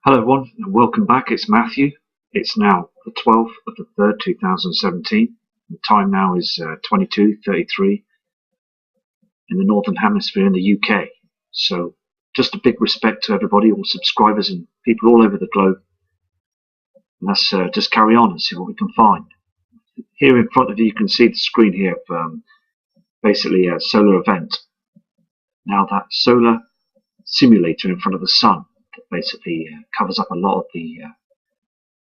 Hello everyone and welcome back. It's Matthew. It's now the 12th of the 3rd 2017. The time now is 22:33 in the Northern Hemisphere in the UK. So just a big respect to everybody, all subscribers and people all over the globe. And let's just carry on and see what we can find. Here in front of you can see the screen here of basically a solar event. Now that solar simulator in front of the sun that basically covers up a lot of the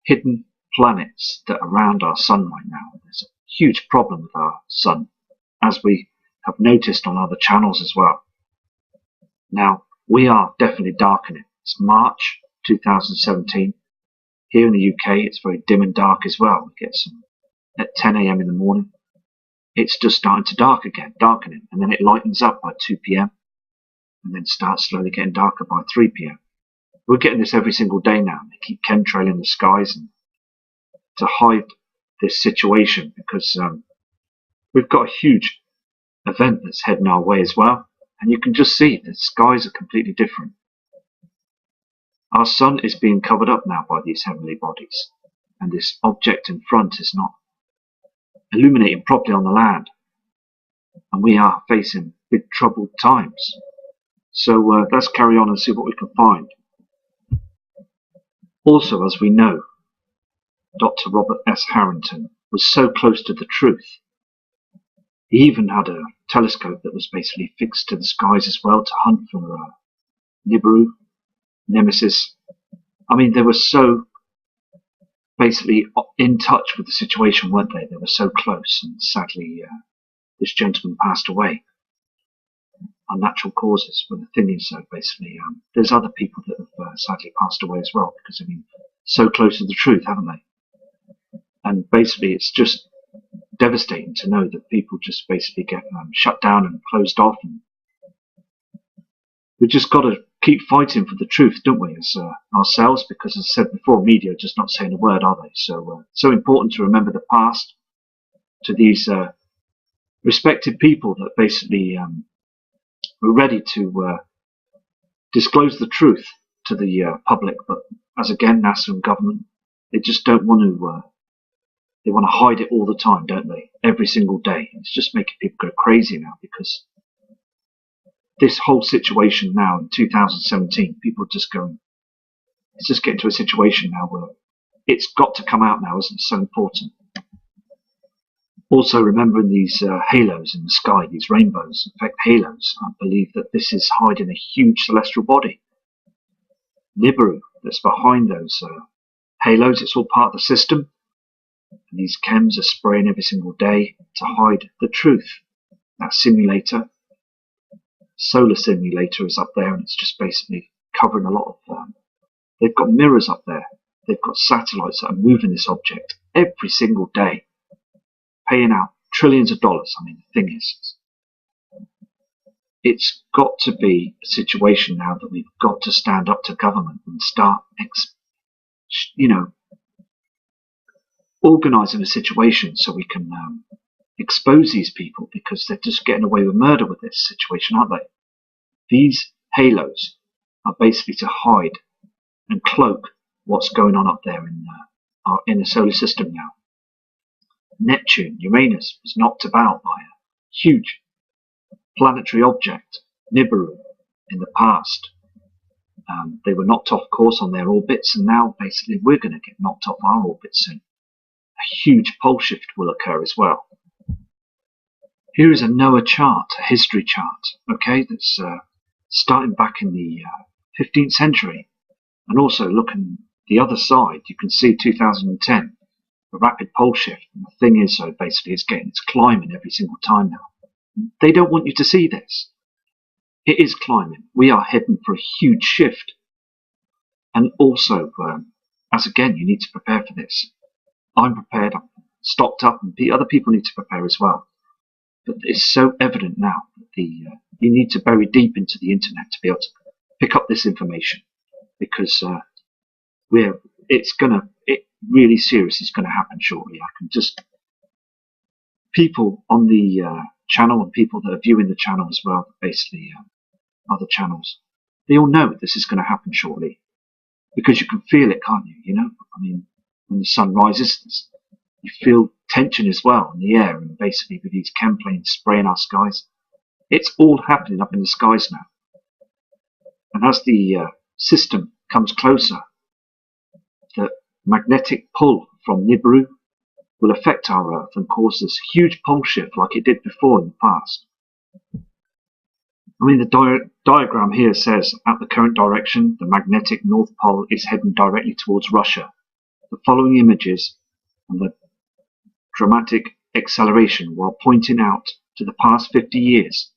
hidden planets that are around our sun right now. There's a huge problem with our sun, as we have noticed on other channels as well. Now, we are definitely darkening. It's March 2017. Here in the UK, it's very dim and dark as well. We get some at 10 AM in the morning. It's just starting to darkening, and then it lightens up by 2 PM, and then starts slowly getting darker by 3 PM. We're getting this every single day now. They keep chemtrailing the skies and to hide this situation because we've got a huge event that's heading our way as well. And you can just see the skies are completely different. Our sun is being covered up now by these heavenly bodies. And this object in front is not illuminating properly on the land. And we are facing big troubled times. So let's carry on and see what we can find. Also, as we know, Dr. Robert S. Harrington was so close to the truth. He even had a telescope that was basically fixed to the skies as well to hunt for Nibiru, Nemesis. I mean, they were so basically in touch with the situation, weren't they? They were so close, and sadly, this gentleman passed away. Unnatural causes. But the thing is, basically, there's other people that have sadly passed away as well because they've been so close to the truth, haven't they? And basically, it's just devastating to know that people just basically get shut down and closed off. And we've just got to keep fighting for the truth, don't we, as ourselves? Because, as I said before, media are just not saying a word, are they? So, so important to remember the past to these respected people that basically we're ready to disclose the truth to the public, but as again, NASA and government, they just don't want to. They want to hide it all the time, don't they? Every single day. It's just making people go crazy now because this whole situation now in 2017, people are just going. It's just getting to a situation now where it's got to come out now, isn't it? So important. Also, remembering these halos in the sky, these rainbows, in fact halos, I believe that this is hiding a huge celestial body. Nibiru, that's behind those halos, it's all part of the system. And these chems are spraying every single day to hide the truth. That simulator, solar simulator, is up there, and it's just basically covering a lot of they've got mirrors up there. They've got satellites that are moving this object every single day, paying out trillions of dollars. I mean, the thing is, it's got to be a situation now that we've got to stand up to government and start, organising a situation so we can expose these people, because they're just getting away with murder with this situation, aren't they? These halos are basically to hide and cloak what's going on up there in our inner solar system now. Neptune, Uranus, was knocked about by a huge planetary object, Nibiru, in the past. They were knocked off course on their orbits, and now basically we're going to get knocked off our orbits soon. A huge pole shift will occur as well. Here is a NOAA chart, a history chart, okay, that's starting back in the 15th century. And also looking the other side, you can see 2010, a rapid pole shift. And the thing is, so basically it's climbing every single time now. They don't want you to see this. It is climbing. We are heading for a huge shift. And also, as again, you need to prepare for this. I'm prepared, I'm stocked up, and other people need to prepare as well. But it's so evident now that you need to bury deep into the internet to be able to pick up this information, because it's really serious is going to happen shortly. I can just, people on the channel and people that are viewing the channel as well, basically other channels, they all know this is going to happen shortly, because you can feel it, can't you? You know, I mean, when the sun rises, you feel tension as well in the air, and basically with these chem planes spraying our skies, it's all happening up in the skies now. And as the system comes closer, the magnetic pull from Nibiru will affect our Earth and cause this huge pole shift like it did before in the past. I mean, the diagram here says, at the current direction, the magnetic North Pole is heading directly towards Russia. The following images and the dramatic acceleration while pointing out to the past 50 years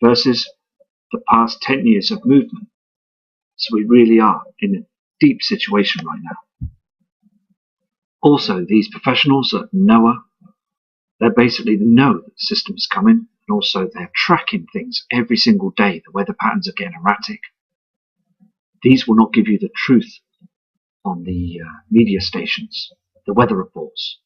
versus the past 10 years of movement. So we really are in a deep situation right now. Also, these professionals at NOAA, they know that the system is coming, and also they're tracking things every single day. The weather patterns are getting erratic. These will not give you the truth on the media stations, the weather reports.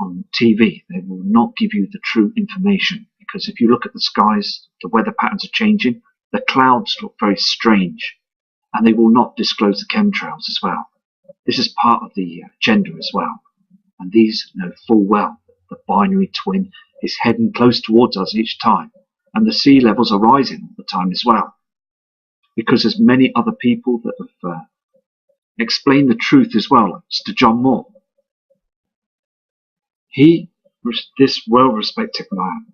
On TV, they will not give you the true information, because if you look at the skies, the weather patterns are changing, the clouds look very strange, and they will not disclose the chemtrails as well. This is part of the agenda as well, and these know full well that the binary twin is heading close towards us each time, and the sea levels are rising all the time as well, because there's many other people that have explained the truth as well, like Mr. John Moore. This well-respected man,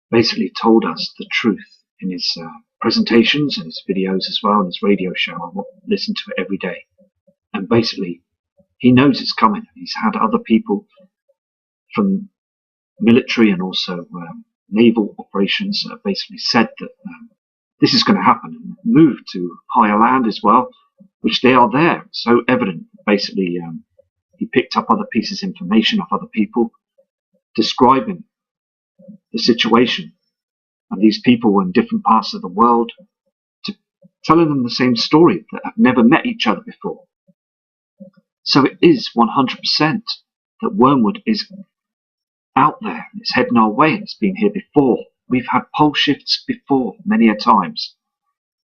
basically told us the truth in his presentations and his videos as well, and his radio show. I listen to it every day. And basically, he knows it's coming. He's had other people from military and also naval operations that have basically said that this is going to happen, and move to higher land as well, which they are there. It's so evident. Basically, he picked up other pieces of information off other people describing the situation, and these people were in different parts of the world, telling them the same story, that have never met each other before. So it is 100% that Wormwood is out there, and it's heading our way, and it's been here before. We've had pole shifts before many a times.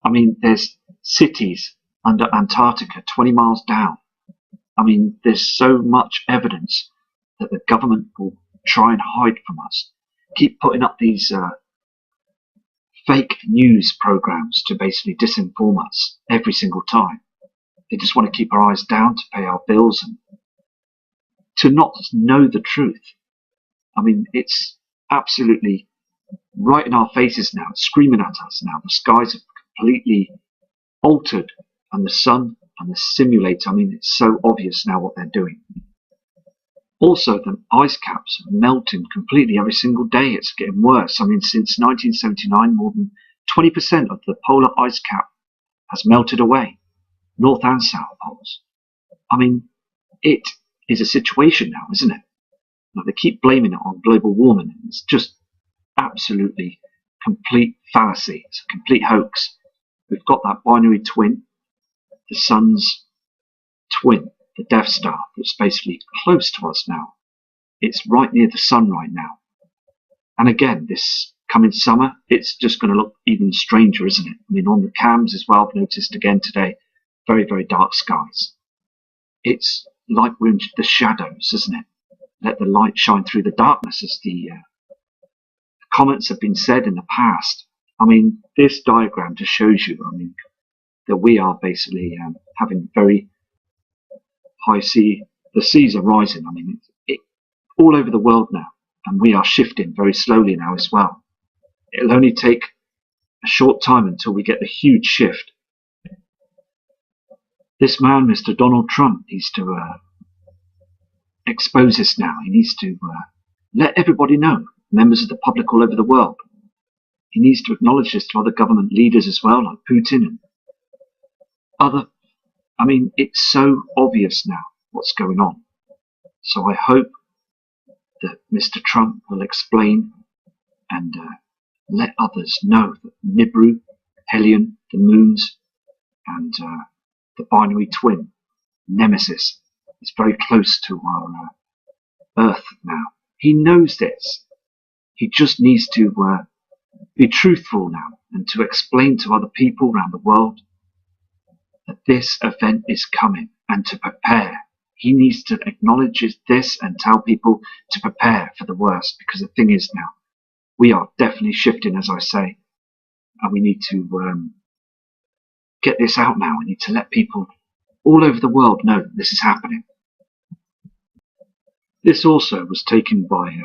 I mean, there's cities under Antarctica 20 miles down. I mean, there's so much evidence that the government will try and hide from us. Keep putting up these fake news programs to basically disinform us every single time. They just want to keep our eyes down to pay our bills and to not know the truth. I mean, it's absolutely right in our faces now, screaming at us now. The skies have completely altered, and the sun and the simulator, I mean, it's so obvious now what they're doing. Also, the ice caps are melting completely every single day. It's getting worse. I mean, since 1979, more than 20% of the polar ice cap has melted away, north and south poles. I mean, it is a situation now, isn't it? Now, they keep blaming it on global warming. It's just absolutely complete fallacy. It's a complete hoax. We've got that binary twin, the sun's twin, the Death Star, that's basically close to us now. It's right near the sun right now. And again, this coming summer, it's just going to look even stranger, isn't it? I mean, on the cams as well, I've noticed again today, very, very dark skies. It's like we're in the shadows, isn't it? Let the light shine through the darkness, as the comments have been said in the past. I mean, this diagram just shows you, I mean, that we are basically having very high sea. The seas are rising. I mean, it's all over the world now, and we are shifting very slowly now as well. It'll only take a short time until we get the huge shift. This man, Mr. Donald Trump, needs to expose this now. He needs to let everybody know, members of the public all over the world. He needs to acknowledge this to other government leaders as well, like Putin and other. I mean, it's so obvious now what's going on. So I hope that Mr. Trump will explain and let others know that Nibiru, Helion, the moons, and the binary twin, Nemesis, is very close to our Earth now. He knows this. He just needs to be truthful now and to explain to other people around the world that this event is coming and to prepare. He needs to acknowledge this and tell people to prepare for the worst, because the thing is now, we are definitely shifting, as I say, and we need to get this out now. We need to let people all over the world know that this is happening. This also was taken by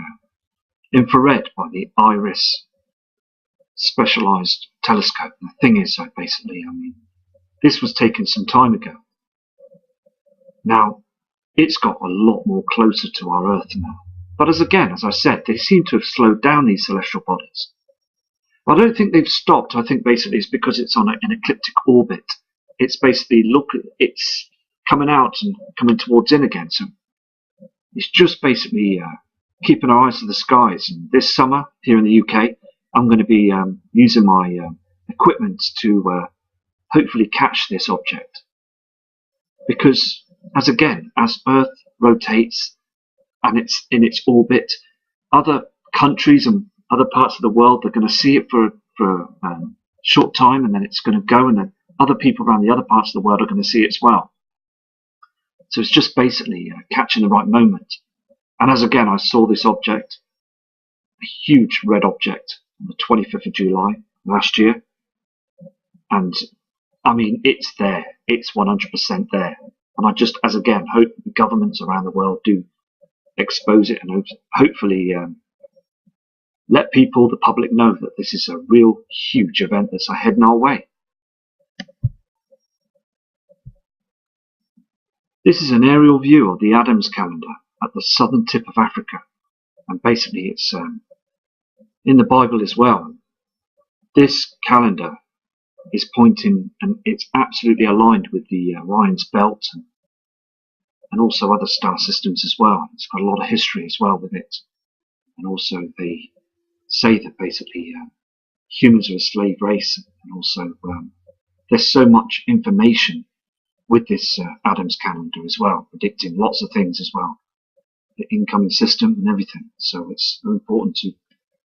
infrared, by the IRIS specialized telescope. And the thing is, basically, I mean, this was taken some time ago. Now, it's got a lot more closer to our Earth now. But as I said, they seem to have slowed down, these celestial bodies. I don't think they've stopped. I think basically it's because it's on an ecliptic orbit. It's basically, it's coming out and coming towards in again. So it's just basically keeping our eyes to the skies. And this summer here in the UK, I'm going to be using my equipment to hopefully catch this object. Because as Earth rotates and it's in its orbit, other countries and other parts of the world are going to see it for a short time, and then it's going to go, and then other people around the other parts of the world are going to see it as well. So it's just basically catching the right moment. And as I saw this object, a huge red object, on the 25th of July last year, and I mean, it's there. It's 100% there. And I just, hope the governments around the world do expose it and hopefully let people, the public, know that this is a real huge event that's heading our way. This is an aerial view of the Adams calendar at the southern tip of Africa. And basically it's in the Bible as well. This calendar is pointing, and it's absolutely aligned with the Orion's belt and also other star systems as well. It's got a lot of history as well with it. And also they say that basically humans are a slave race, and also there's so much information with this Adams calendar as well, predicting lots of things as well, the incoming system and everything. So it's important to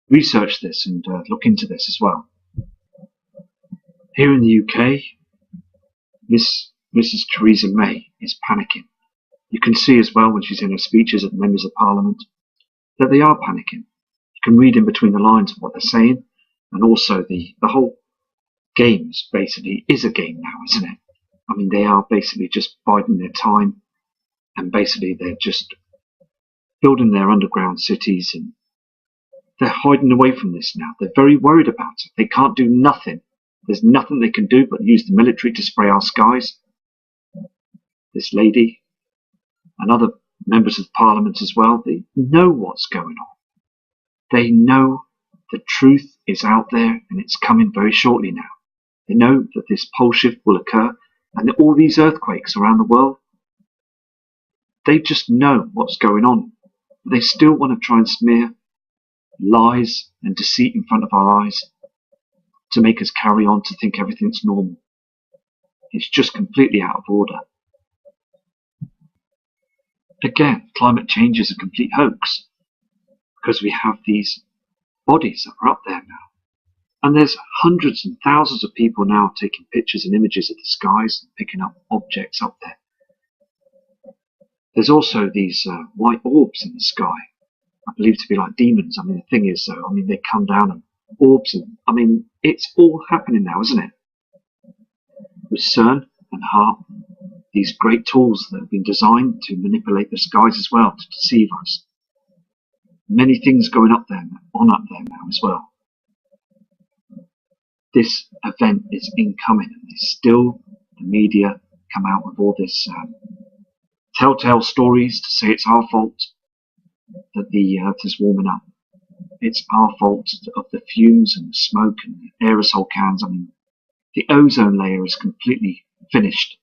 research this and look into this as well. Here in the UK, Mrs. Theresa May is panicking. You can see as well when she's in her speeches at members of Parliament that they are panicking. You can read in between the lines of what they're saying, and also the whole game basically is a game now, isn't it? I mean, they are basically just biding their time, and basically they're just building their underground cities, and they're hiding away from this now. They're very worried about it. They can't do nothing. There's nothing they can do but use the military to spray our skies. This lady and other members of parliament as well, they know what's going on. They know the truth is out there and it's coming very shortly now. They know that this pole shift will occur and that all these earthquakes around the world, they just know what's going on. They still want to try and smear lies and deceit in front of our eyes to make us carry on to think everything's normal. It's just completely out of order. Again, climate change is a complete hoax because we have these bodies that are up there now. And there's hundreds and thousands of people now taking pictures and images of the skies and picking up objects up there. There's also these white orbs in the sky, I believe to be like demons. I mean, the thing is, though, they come down and orbs, and it's all happening now, isn't it? With CERN and HARP, these great tools that have been designed to manipulate the skies as well, to deceive us. Many things going up there now as well. This event is incoming, and still the media come out with all this telltale stories to say it's our fault that the earth is warming up. It's our fault of the fumes and the smoke and the aerosol cans. The ozone layer is completely finished,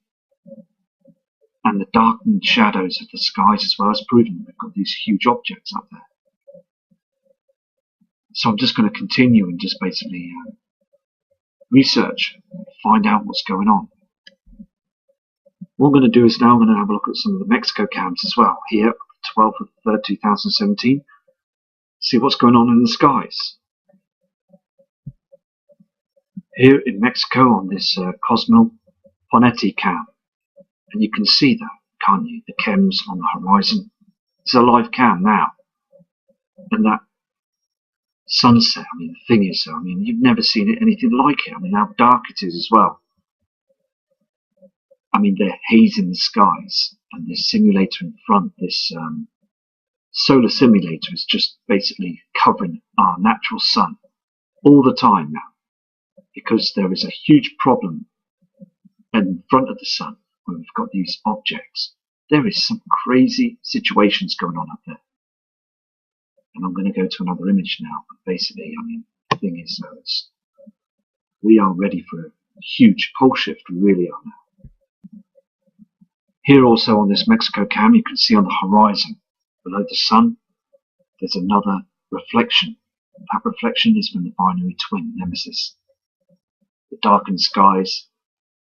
and the darkened shadows of the skies as well has proven we've got these huge objects up there. So I'm just going to continue and just basically research, find out what's going on. What I'm going to do is now I'm going to have a look at some of the Mexico cams as well, here, 12th of 3rd, 2017, see what's going on in the skies. Here in Mexico on this Cosmo Ponetti cam, and you can see that, can't you, the chems on the horizon. It's a live cam now, and that sunset, the thing is, you've never seen anything like it. How dark it is as well. They're hazing the skies, and this simulator in front, this solar simulator, is just basically covering our natural sun all the time now, because there is a huge problem in front of the sun where we've got these objects. There is some crazy situations going on up there. And I'm going to go to another image now. But basically, the thing is, we are ready for a huge pole shift. We really are now. Here also on this Mexico cam, you can see on the horizon, below the sun, there's another reflection. That reflection is from the binary twin, Nemesis. The darkened skies,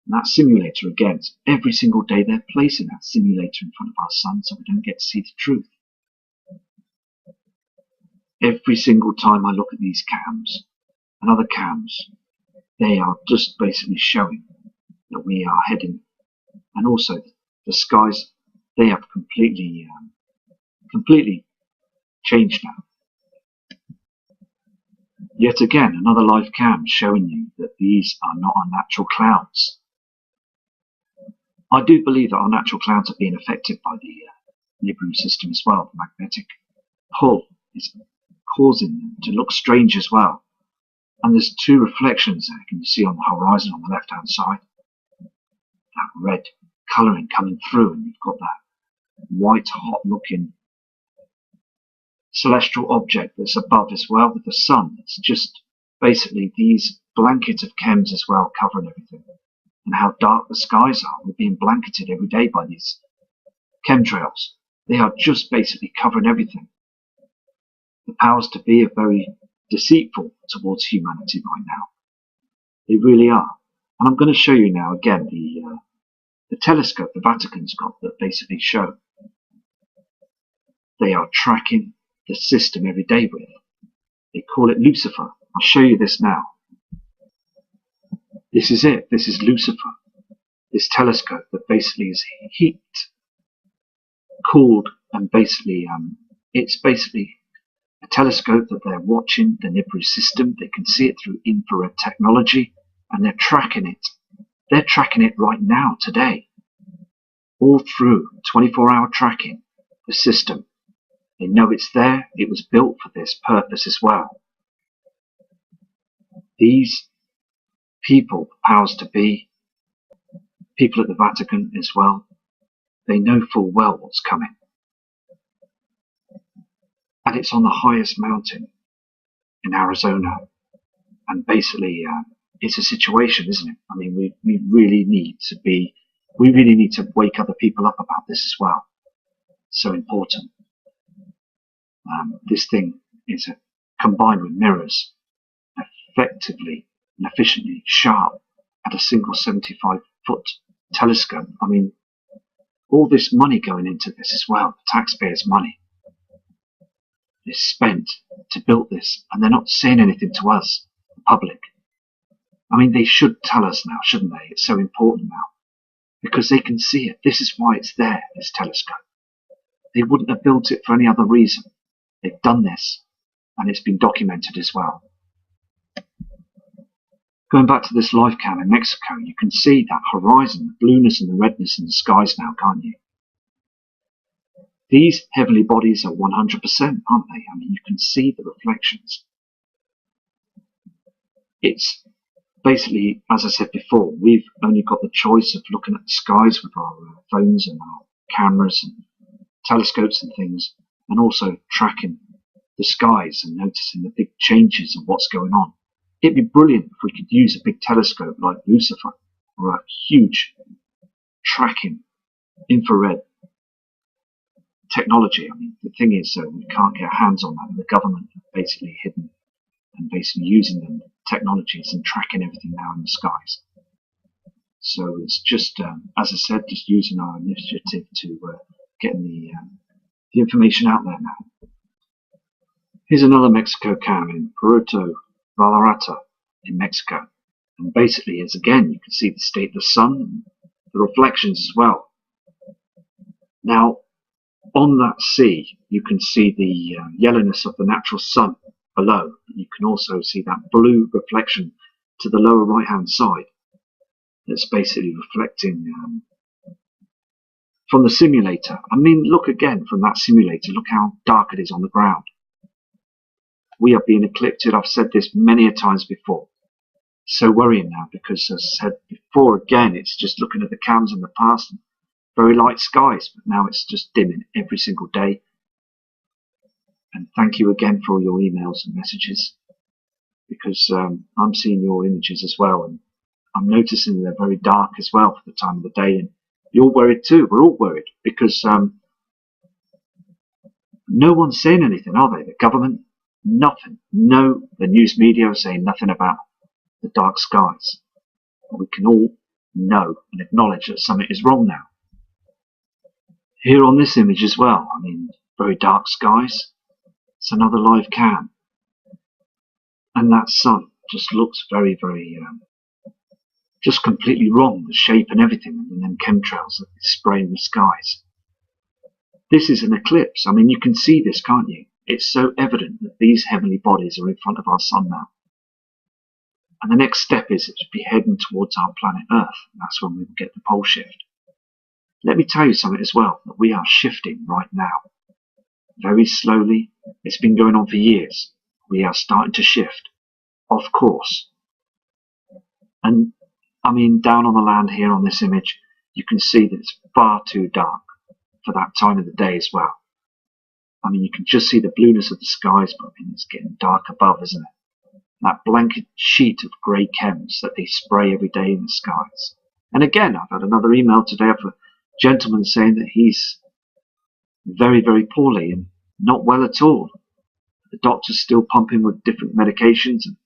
and that simulator again, every single day they're placing that simulator in front of our sun so we don't get to see the truth. Every single time I look at these cams and other cams, they are just basically showing that we are heading, and also the skies, they have completely changed now. Yet again, another live cam showing you that these are not our natural clouds. I do believe that our natural clouds are being affected by the Nibiru system as well. The magnetic pull is causing them to look strange as well. And there's two reflections there, can you see on the horizon on the left hand side? That red colouring coming through, and you've got that white hot looking celestial object that's above as well with the sun. It's just basically these blankets of chems as well covering everything. And how dark the skies are. We're being blanketed every day by these chemtrails. They are just basically covering everything. The powers to be are very deceitful towards humanity right now. They really are. And I'm going to show you now again the telescope the Vatican's got that basically show they are tracking the system every day with. They call it Lucifer. I'll show you this now. This is it. This is Lucifer. This telescope that basically is heat cooled, and basically it's basically a telescope that they're watching the Nibiru system. They can see it through infrared technology, and they're tracking it. They're tracking it right now, today, all through 24-hour tracking the system. They know it's there. It was built for this purpose as well. These people, powers to be, people at the Vatican as well, they know full well what's coming. and it's on the highest mountain in Arizona. And basically, it's a situation, isn't it? I mean, we really need to wake other people up about this as well. So important. This thing is combined with mirrors, effectively and efficiently sharp at a single 75-foot telescope. I mean, all this money going into this as well, taxpayers' money, is spent to build this, and they're not saying anything to us, the public. I mean, they should tell us now, shouldn't they? It's so important now, because they can see it. This is why it's there, this telescope. They wouldn't have built it for any other reason. They've done this, and it's been documented as well. Going back to this live cam in Mexico, you can see that horizon, the blueness and the redness in the skies now, can't you? These heavenly bodies are 100%, aren't they? I mean, you can see the reflections. It's basically, as I said before, we've only got the choice of looking at the skies with our phones and our cameras and telescopes and things, and also tracking the skies and noticing the big changes of what's going on. It'd be brilliant if we could use a big telescope like Lucifer, or a huge tracking infrared technology. I mean, the thing is, we can't get our hands on that, and the government have basically hidden and basically using them technologies and tracking everything now in the skies. So it's just, as I said, just using our initiative to getting the information out there now. Here's another Mexico cam in Puerto Vallarta in Mexico, and basically, is again, you can see the state of the sun and the reflections as well. Now, on that sea, you can see the yellowness of the natural sun below. You can also see that blue reflection to the lower right-hand side. That's basically reflecting from the simulator. I mean, look again from that simulator. Look how dark it is on the ground. We are being eclipsed. I've said this many a times before. So worrying now, because as I said before, again, it's just looking at the cams in the past. Very light skies, but now it's just dimming every single day. And thank you again for all your emails and messages, because I'm seeing your images as well, and I'm noticing they're very dark as well for the time of the day, and you're worried too. We're all worried, because no one's saying anything, are they? The government, nothing. No, the news media are saying nothing about the dark skies. We can all know and acknowledge that something is wrong now. Here on this image as well, I mean, very dark skies. It's another live cam. And that sun just looks very, very, just completely wrong, the shape and everything, and then chemtrails that spray in the skies. This is an eclipse. I mean, you can see this, can't you? It's so evident that these heavenly bodies are in front of our sun now. And the next step is to be heading towards our planet Earth. That's when we will get the pole shift. Let me tell you something as well, that we are shifting right now. Very slowly. It's been going on for years. We are starting to shift, of course. And I mean, down on the land here on this image, you can see that it's far too dark for that time of the day as well. I mean, you can just see the blueness of the skies, but I mean, it's getting dark above, isn't it? That blanket sheet of grey chems that they spray every day in the skies. And again, I've had another email today of a gentleman saying that he's very, very poorly and not well at all. The doctor's still pumping with different medications and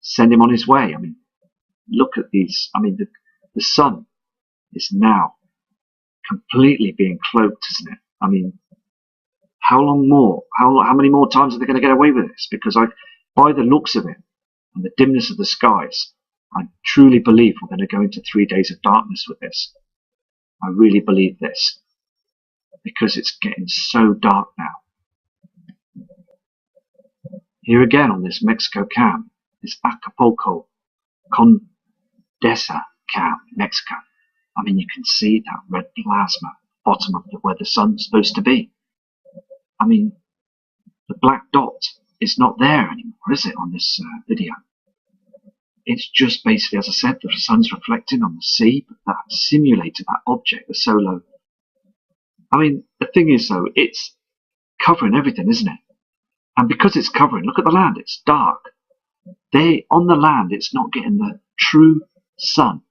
send him on his way. I mean, look at these. I mean, the sun is now completely being cloaked, isn't it? I mean, how long more? How many more times are they going to get away with this? Because by the looks of it and the dimness of the skies, I truly believe we're going to go into 3 days of darkness with this. I really believe this, because it's getting so dark now. Here again on this Mexico cam, this Acapulco Condesa cam, Mexico. I mean, you can see that red plasma bottom of where the sun's supposed to be. I mean, the black dot is not there anymore, is it, on this video? It's just basically, as I said, the sun's reflecting on the sea, but that simulator, that object, the solo. I mean, the thing is, though, it's covering everything, isn't it? And because it's covering, look at the land, it's dark. On the land, it's not getting the true sun.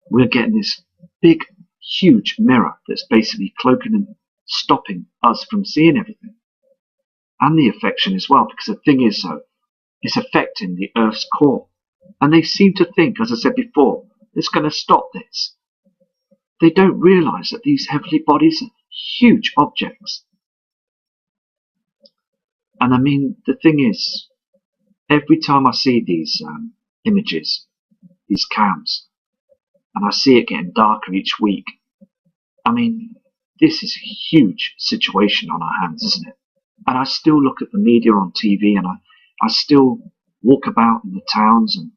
We're getting this big, huge mirror that's basically cloaking and stopping us from seeing everything. And the affection as well, because the thing is, it's affecting the Earth's core. And they seem to think, as I said before, it's going to stop this. They don't realise that these heavenly bodies are huge objects. And I mean, the thing is, every time I see these images, these cams, and I see it getting darker each week, I mean, this is a huge situation on our hands, isn't it? And I still look at the media on TV, and I still walk about in the towns and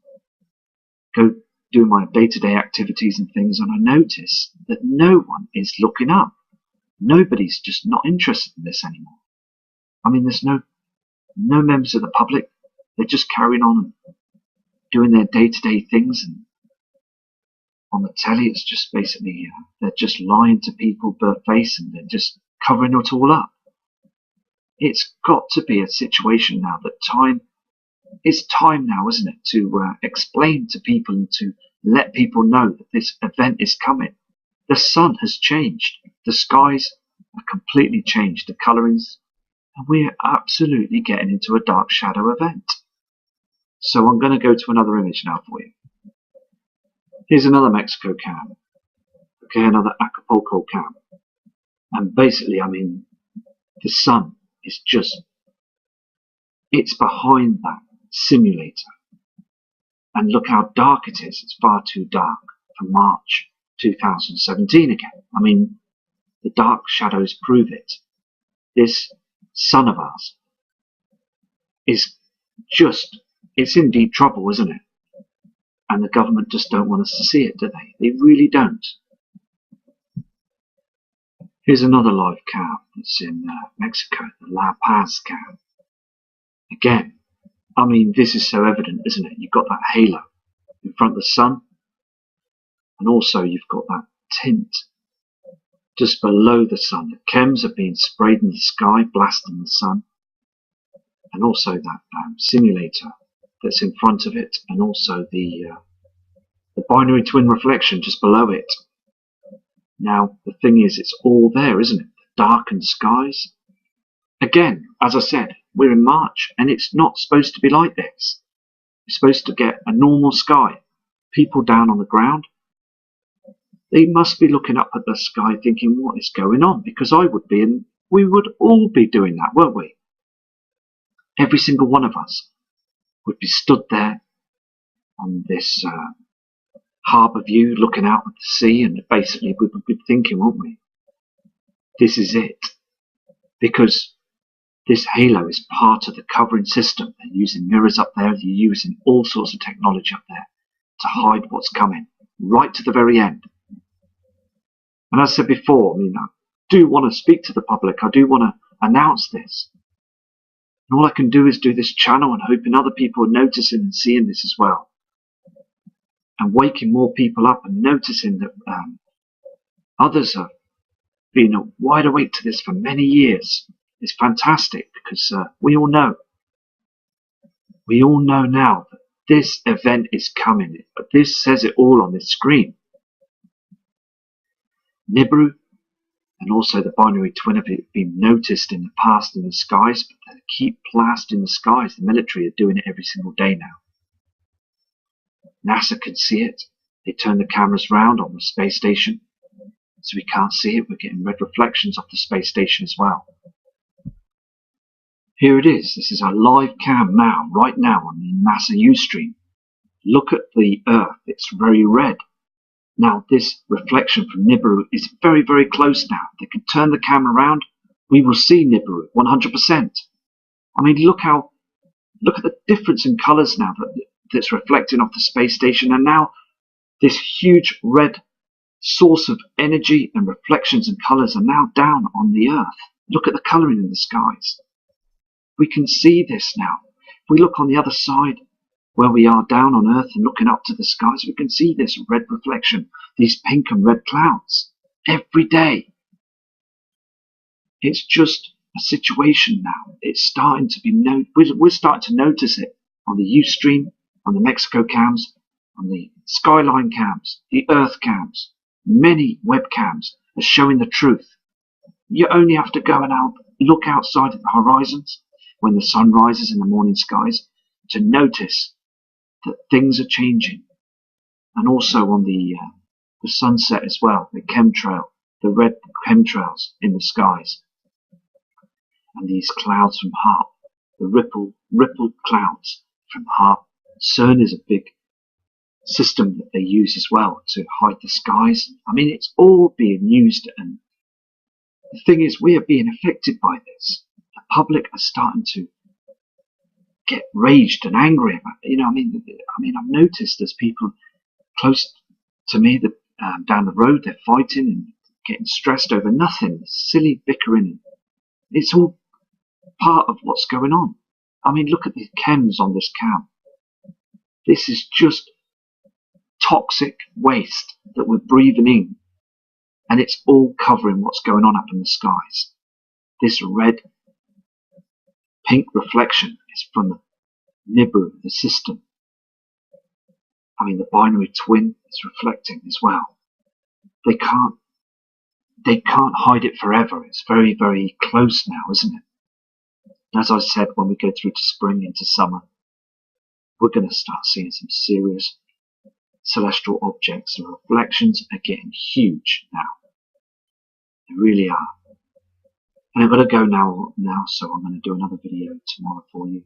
go do my day-to-day activities and things, and I notice that no one is looking up. Nobody's just not interested in this anymore. I mean, there's no members of the public. They're just carrying on and doing their day-to-day things, and on the telly it's just basically they're just lying to people bare-faced, and they're just covering it all up. It's got to be a situation now that it's time now, isn't it, to explain to people and to let people know that this event is coming. The sun has changed. The skies are completely changed. The colourings, and we're absolutely getting into a dark shadow event. So I'm going to go to another image now for you. Here's another Mexico cam. Okay, another Acapulco cam. And basically, I mean, the sun is just, it's behind that simulator. And look how dark it is. It's far too dark for March 2017 again. I mean, the dark shadows prove it. This sun of ours is just, it's in deep trouble, isn't it? And the government just don't want us to see it, do they? They really don't. Here's another live cam that's in Mexico, the La Paz cam. Again, I mean, this is so evident, isn't it? You've got that halo in front of the sun, and also you've got that tint just below the sun. The chems are being sprayed in the sky, blasting the sun, and also that simulator that's in front of it, and also the binary twin reflection just below it. Now, the thing is, it's all there, isn't it? The darkened skies. Again, as I said, we're in March, and it's not supposed to be like this. You're supposed to get a normal sky. People down on the ground, they must be looking up at the sky thinking, what is going on? Because I would be, and we would all be doing that, won't we? Every single one of us would be stood there on this harbour view, looking out at the sea, and basically we would be thinking, won't we? This is it. Because this halo is part of the covering system. They're using mirrors up there, they're using all sorts of technology up there to hide what's coming, right to the very end. And as I said before, I mean, I do want to speak to the public, I do want to announce this. And all I can do is do this channel and hoping other people are noticing and seeing this as well. And waking more people up and noticing that others have been wide awake to this for many years. It's fantastic because we all know now that this event is coming. But this says it all on this screen. Nibiru and also the binary twin have been noticed in the past in the skies, but they keep blasting the skies. The military are doing it every single day now. NASA can see it. They turn the cameras round on the space station, so we can't see it. We're getting red reflections off the space station as well. Here it is. This is a live cam now, right now on the NASA Ustream. Look at the Earth. It's very red. Now this reflection from Nibiru is very, very close now. They can turn the camera around. We will see Nibiru 100%. I mean, look at the difference in colours now that's reflecting off the space station, and now this huge red source of energy and reflections and colours are now down on the Earth. Look at the colouring in the skies. We can see this now. If we look on the other side, where we are down on Earth and looking up to the skies, we can see this red reflection, these pink and red clouds, every day. It's just a situation now. It's starting to be we're starting to notice it on the Ustream, on the Mexico cams, on the Skyline cams, the Earth cams. Many webcams are showing the truth. You only have to go and look outside at the horizons when the sun rises in the morning skies to notice that things are changing. And also on the sunset as well, the chemtrail, the red chemtrails in the skies. And these clouds from HAARP, the rippled clouds from HAARP. CERN is a big system that they use as well to hide the skies. I mean, it's all being used, and the thing is, we are being affected by this. The public are starting to get raged and angry about it. I mean, I've noticed there's people close to me that down the road, they're fighting and getting stressed over nothing, silly bickering. It's all part of what's going on. I mean, look at the chems on this cam. This is just toxic waste that we're breathing in, and it's all covering what's going on up in the skies. This red pink reflection is from the Nibiru, the system. I mean, the binary twin is reflecting as well. They can't hide it forever. It's very, very close now, isn't it? As I said, when we go through to spring into summer, we're going to start seeing some serious celestial objects, and reflections are getting huge now. They really are. And I've got to go now, so I'm going to do another video tomorrow for you.